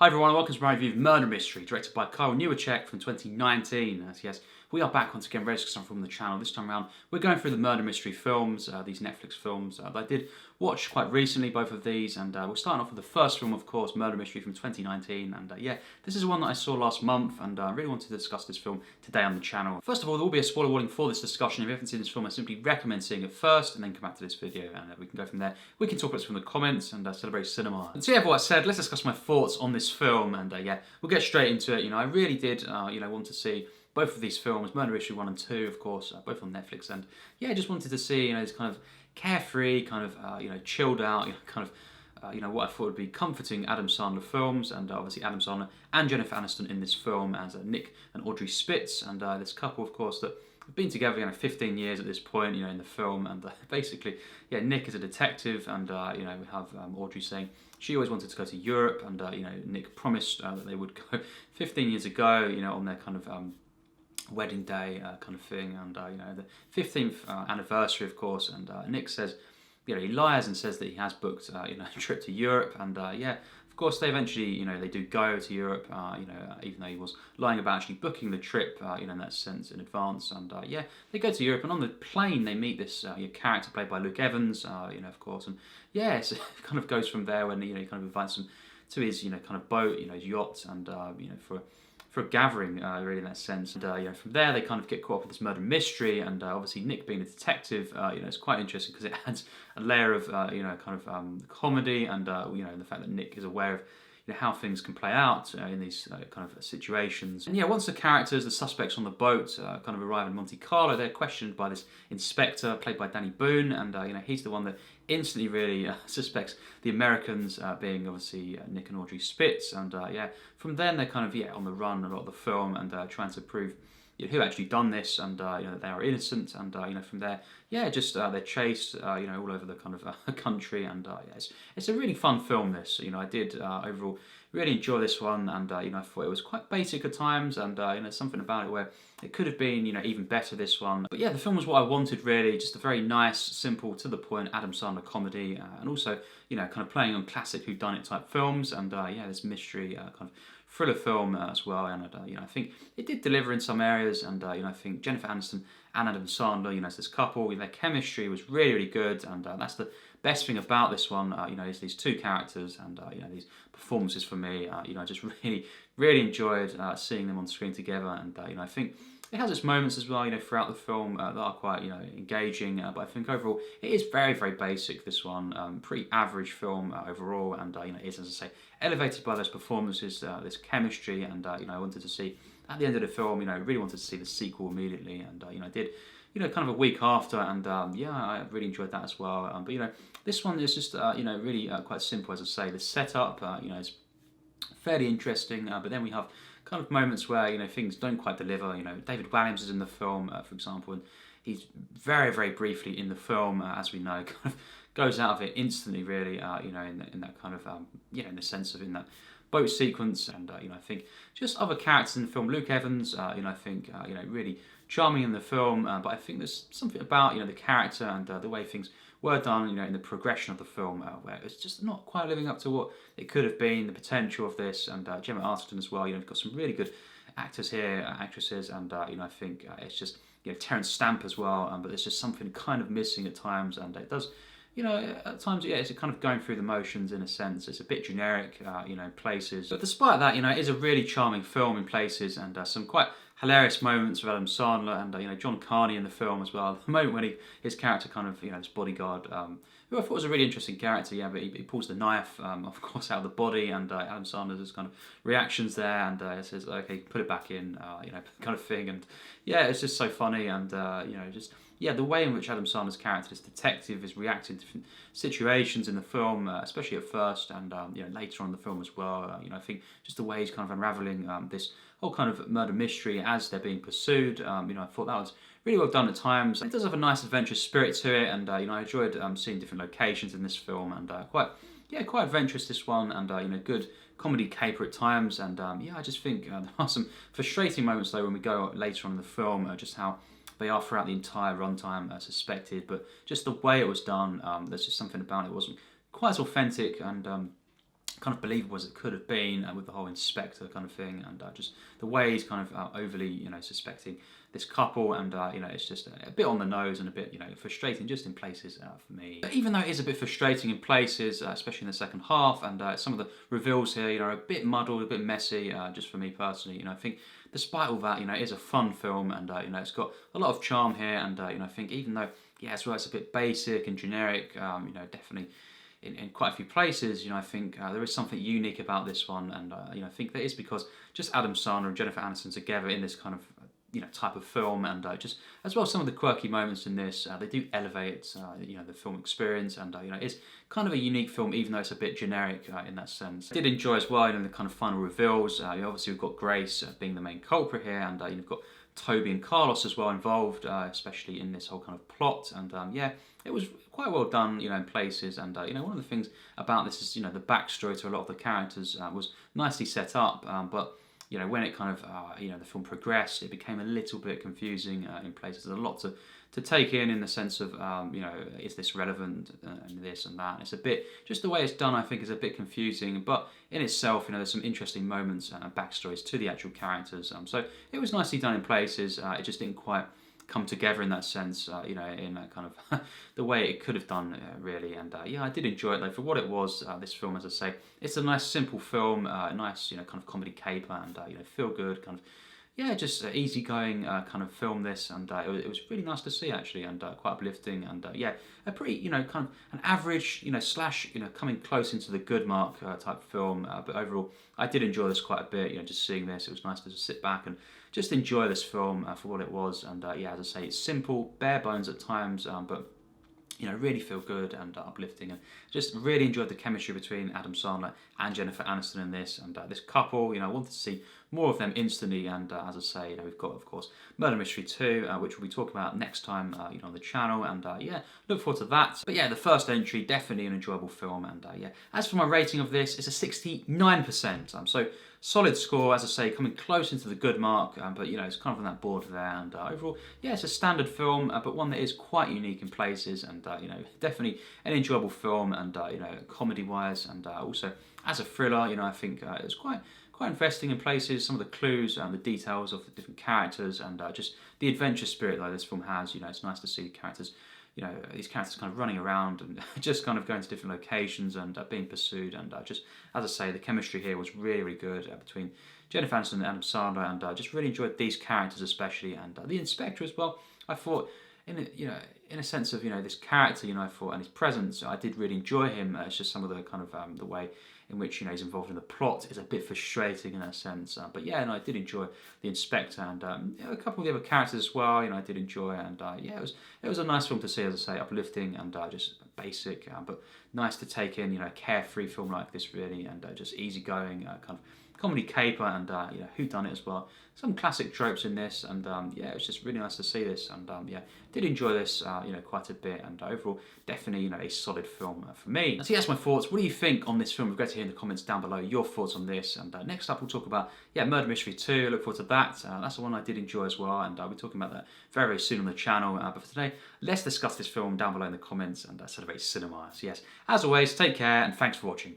Hi everyone, welcome to my review of Murder Mystery, directed by Newacheck from 2019. Yes, we are back once again, ready to some from the channel. This time around, we're going through the Murder Mystery films, these Netflix films that I did watch quite recently, both of these, and we're starting off with the first film, of course, Murder Mystery from 2019, and this is one that I saw last month, and I really wanted to discuss this film today on the channel. First of all, there will be a spoiler warning for this discussion. If you haven't seen this film, I simply recommend seeing it first, and then come back to this video, and we can go from there. We can talk about this from the comments, and celebrate cinema. And so yeah, what I said, let's discuss my thoughts on this film, and we'll get straight into it. I really did, want to see both of these films, Murder Mystery 1 and 2, of course, both on Netflix, and I just wanted to see, this kind of carefree, kind of, chilled out, what I thought would be comforting Adam Sandler films, and obviously Adam Sandler and Jennifer Aniston in this film as Nick and Audrey Spitz, and this couple, of course, that have been together 15 years at this point, in the film, and basically, Nick is a detective, and we have Audrey saying she always wanted to go to Europe, and Nick promised that they would go 15 years ago, on their kind of wedding day kind of thing, and the 15th anniversary, of course, and Nick says, he lies and says that he has booked a trip to Europe, and of course they eventually they do go to Europe, even though he was lying about actually booking the trip in that sense in advance, and they go to Europe, and on the plane they meet this character played by Luke Evans, of course, and so it kind of goes from there when he kind of invites him to his kind of boat, his yacht, and for a gathering, really, in that sense. And from there, they kind of get caught up with this murder mystery, and obviously Nick being a detective, it's quite interesting because it adds a layer of, comedy, and the fact that Nick is aware of how things can play out in these kind of situations. And once the characters, the suspects on the boat, kind of arrive in Monte Carlo, they're questioned by this inspector played by Boon, and he's the one that instantly really suspects the Americans, being obviously Nick and Audrey Spitz, and from then they're kind of on the run a lot of the film, and trying to prove who actually done this, and that they are innocent, and from there, they're chased, all over the kind of country, and it's a really fun film. This, I did overall really enjoy this one, and I thought it was quite basic at times, and something about it where it could have been even better, this one. But the film was what I wanted, really, just a very nice, simple, to the point Adam Sandler comedy, and also kind of playing on classic whodunit type films, and this mystery kind of thriller film as well, and I think it did deliver in some areas, and I think Jennifer Aniston and Adam Sandler, as this couple, their chemistry was really, really good, and that's the best thing about this one, is these two characters, and these performances for me. I just really, really enjoyed seeing them on screen together, and I think it has its moments as well, throughout the film that are quite, engaging. But I think overall it is very, very basic. This one, pretty average film overall, and it is, as I say, elevated by those performances, this chemistry, and I wanted to see at the end of the film, really wanted to see the sequel immediately, and I did. Kind of a week after, and I really enjoyed that as well. But this one is just really quite simple, as I say. The setup, is fairly interesting, but then we have kind of moments where things don't quite deliver. David Walliams is in the film, for example, and he's very, very briefly in the film, as we know, kind of goes out of it instantly, really. In that kind of in the sense of in that boat sequence, and I think just other characters in the film. Luke Evans, I think really charming in the film, but I think there's something about the character and the way things were done, in the progression of the film, where it's just not quite living up to what it could have been, the potential of this, and Gemma Arterton as well. You've got some really good actors here, actresses, and I think it's just Terence stamp as well, but there's just something kind of missing at times, and it does. At times, it's kind of going through the motions in a sense. It's a bit generic, places. But despite that, it is a really charming film in places, and some quite hilarious moments with Adam Sandler and John Kani in the film as well. The moment when his character kind of this bodyguard, who I thought was a really interesting character, but he pulls the knife, of course, out of the body, and Adam Sandler's kind of reactions there, and says, "Okay, put it back in," kind of thing, and it's just so funny, and just. The way in which Adam Sandler's character, this detective, is reacting to different situations in the film, especially at first, and later on in the film as well. I think just the way he's kind of unraveling this whole kind of murder mystery as they're being pursued. I thought that was really well done at times. It does have a nice adventurous spirit to it, and I enjoyed seeing different locations in this film, and quite adventurous, this one, and good comedy caper at times, and I just think there are some frustrating moments though when we go later on in the film, just how they are throughout the entire runtime, suspected, but just the way it was done, there's just something about it wasn't quite as authentic, and kind of believable as it could have been with the whole inspector kind of thing, and just the way he's kind of overly, suspecting this couple, and it's just a bit on the nose and a bit, frustrating just in places for me. But even though it is a bit frustrating in places, especially in the second half, and some of the reveals here, are a bit muddled, a bit messy, just for me personally. I think despite all that, it is a fun film, and it's got a lot of charm here, and I think even though, as well, it's a bit basic and generic, definitely. In quite a few places, I think there is something unique about this one, and I think that is because just Adam Sandler and Jennifer Aniston together in this kind of type of film, and just as well some of the quirky moments in this, they do elevate the film experience, and it's kind of a unique film, even though it's a bit generic in that sense. I did enjoy as well the kind of final reveals. Obviously we've got Grace being the main culprit here, and you've got Toby and Carlos as well involved, especially in this whole kind of plot, and it was quite well done, in places, and one of the things about this is the backstory to a lot of the characters was nicely set up, but when it kind of the film progressed, it became a little bit confusing in places. There's a lot to take in the sense of is this relevant and this and that. It's a bit, just the way it's done, I think, is a bit confusing, but in itself, there's some interesting moments and backstories to the actual characters. So it was nicely done in places. It just didn't quite come together in that sense, in that kind of the way it could have done, really. And I did enjoy it though for what it was. This film, as I say, it's a nice simple film, a nice kind of comedy caper, and feel good kind of. Just easygoing kind of film this, and it was really nice to see actually, and quite uplifting, and a pretty kind of an average slash coming close into the good mark type film, but overall I did enjoy this quite a bit. Just seeing this, it was nice to just sit back and just enjoy this film for what it was, and as I say, it's simple, bare bones at times, but really feel good and uplifting, and just really enjoyed the chemistry between Adam Sandler and Jennifer Aniston in this, and this couple, I wanted to see more of them instantly, and as I say, we've got, of course, Murder Mystery 2, which we'll be talking about next time, on the channel, and look forward to that. But the first entry, definitely an enjoyable film, and as for my rating of this, it's a 69%, so solid score, as I say, coming close into the good mark, but it's kind of on that border there, and overall, it's a standard film, but one that is quite unique in places, and definitely an enjoyable film, and comedy-wise, and also as a thriller, I think it was quite investing in places. Some of the clues and the details of the different characters, and just the adventure spirit that this film has. It's nice to see the characters. These characters kind of running around and just kind of going to different locations and being pursued, and just, as I say, the chemistry here was really, really good between Jennifer Aniston and Adam Sandler, and just really enjoyed these characters especially, and the inspector as well. I thought, in a sense of this character, I thought, and his presence, I did really enjoy him. It's just some of the kind of the way in which he's involved in the plot is a bit frustrating in that sense. But I did enjoy the inspector, and a couple of the other characters as well. I did enjoy, and it was a nice film to see, as I say, uplifting and just basic, but nice to take in. A carefree film like this, really, and just easygoing kind of comedy caper, and who done it as well. Some classic tropes in this, and it was just really nice to see this, and did enjoy this quite a bit, and overall definitely a solid film for me. So that's my thoughts. What do you think on this film? We've got to hear in the comments down below your thoughts on this, and next up we'll talk about Murder Mystery 2. Look forward to that. That's the one I did enjoy as well, and I'll be talking about that very, very soon on the channel. But for today, let's discuss this film down below in the comments and celebrate cinema. So yes, as always, take care and thanks for watching.